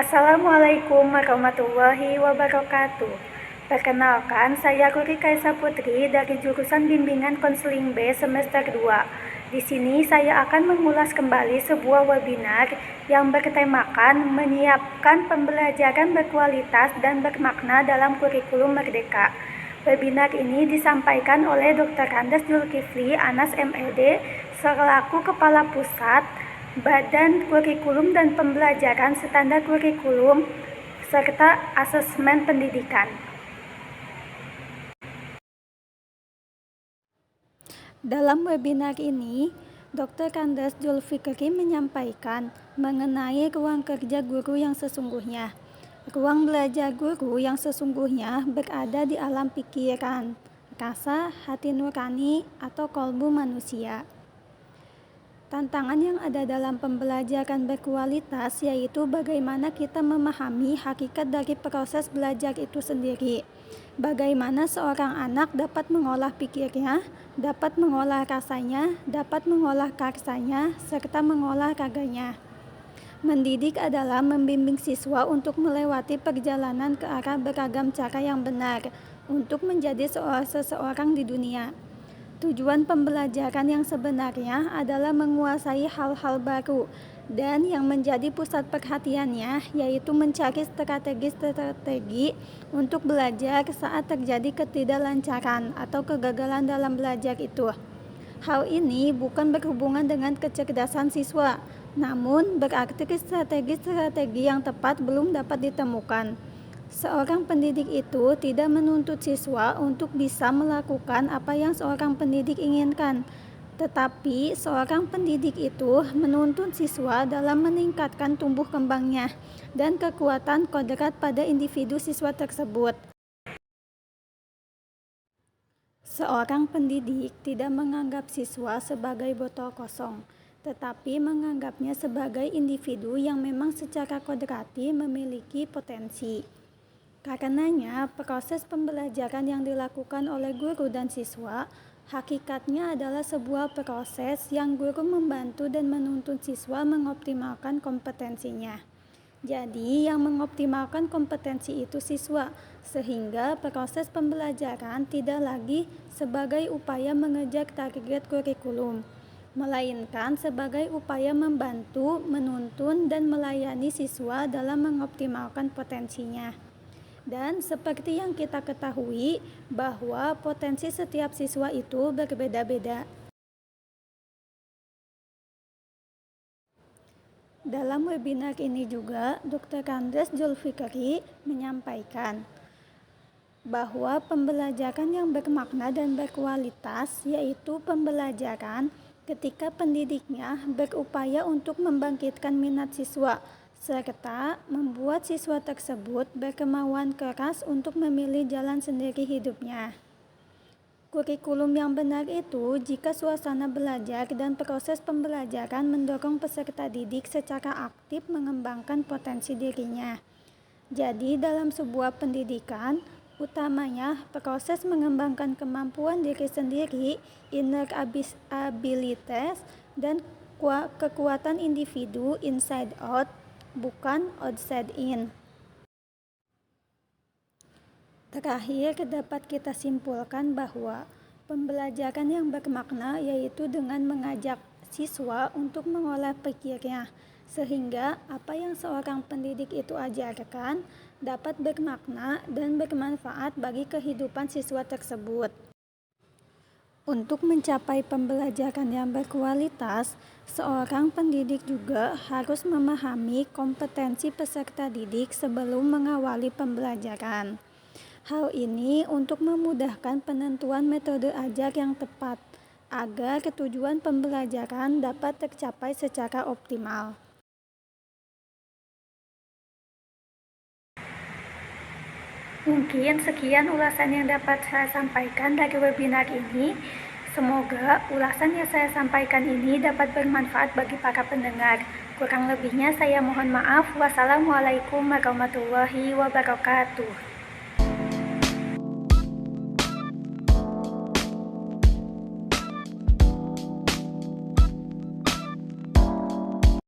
Assalamualaikum warahmatullahi wabarakatuh. Perkenalkan, saya Ruri Kaisa Putri dari jurusan Bimbingan Konseling B semester 2. Di sini saya akan mengulas kembali sebuah webinar yang bertemakan menyiapkan pembelajaran berkualitas dan bermakna dalam kurikulum merdeka. Webinar ini disampaikan oleh Dr. Andes Zulkifli Anas MED selaku Kepala Pusat Badan Kurikulum dan Pembelajaran Standar Kurikulum serta Asesmen Pendidikan. Dalam webinar ini, Dr. Andes Zulkifli menyampaikan mengenai ruang kerja guru yang sesungguhnya. Ruang belajar guru yang sesungguhnya berada di alam pikiran, rasa, hati nurani, atau kolbu manusia. Tantangan yang ada dalam pembelajaran berkualitas yaitu bagaimana kita memahami hakikat dari proses belajar itu sendiri. Bagaimana seorang anak dapat mengolah pikirnya, dapat mengolah rasanya, dapat mengolah karsanya, serta mengolah raganya. Mendidik adalah membimbing siswa untuk melewati perjalanan ke arah beragam cara yang benar untuk menjadi seseorang di dunia. Tujuan pembelajaran yang sebenarnya adalah menguasai hal-hal baru dan yang menjadi pusat perhatiannya yaitu mencari strategi-strategi untuk belajar saat terjadi ketidaklancaran atau kegagalan dalam belajar itu. Hal ini bukan berhubungan dengan kecerdasan siswa, namun berarti strategi-strategi yang tepat belum dapat ditemukan. Seorang pendidik itu tidak menuntut siswa untuk bisa melakukan apa yang seorang pendidik inginkan, tetapi seorang pendidik itu menuntut siswa dalam meningkatkan tumbuh kembangnya dan kekuatan kodrat pada individu siswa tersebut. Seorang pendidik tidak menganggap siswa sebagai botol kosong, tetapi menganggapnya sebagai individu yang memang secara kodrati memiliki potensi. Karenanya, proses pembelajaran yang dilakukan oleh guru dan siswa hakikatnya adalah sebuah proses yang guru membantu dan menuntun siswa mengoptimalkan kompetensinya. Jadi, yang mengoptimalkan kompetensi itu siswa, sehingga proses pembelajaran tidak lagi sebagai upaya mengejar target kurikulum, melainkan sebagai upaya membantu, menuntun, dan melayani siswa dalam mengoptimalkan potensinya. Dan seperti yang kita ketahui bahwa potensi setiap siswa itu berbeda-beda. Dalam webinar ini juga, Dr. Andes Zulkifli menyampaikan bahwa pembelajaran yang bermakna dan berkualitas yaitu pembelajaran ketika pendidiknya berupaya untuk membangkitkan minat siswa, serta membuat siswa tersebut berkemauan keras untuk memilih jalan sendiri hidupnya. Kurikulum yang benar itu jika suasana belajar dan proses pembelajaran mendorong peserta didik secara aktif mengembangkan potensi dirinya. Jadi dalam sebuah pendidikan, utamanya proses mengembangkan kemampuan diri sendiri, inner abilities, dan kekuatan individu inside out, bukan outside in. Terakhir, dapat kita simpulkan bahwa pembelajaran yang bermakna yaitu dengan mengajak siswa untuk mengolah pikirnya, sehingga apa yang seorang pendidik itu ajarkan dapat bermakna dan bermanfaat bagi kehidupan siswa tersebut. Untuk mencapai pembelajaran yang berkualitas, seorang pendidik juga harus memahami kompetensi peserta didik sebelum mengawali pembelajaran. Hal ini untuk memudahkan penentuan metode ajar yang tepat, agar tujuan pembelajaran dapat tercapai secara optimal. Mungkin sekian ulasan yang dapat saya sampaikan dari webinar ini. Semoga ulasan yang saya sampaikan ini dapat bermanfaat bagi para pendengar. Kurang lebihnya saya mohon maaf. Wassalamualaikum warahmatullahi wabarakatuh.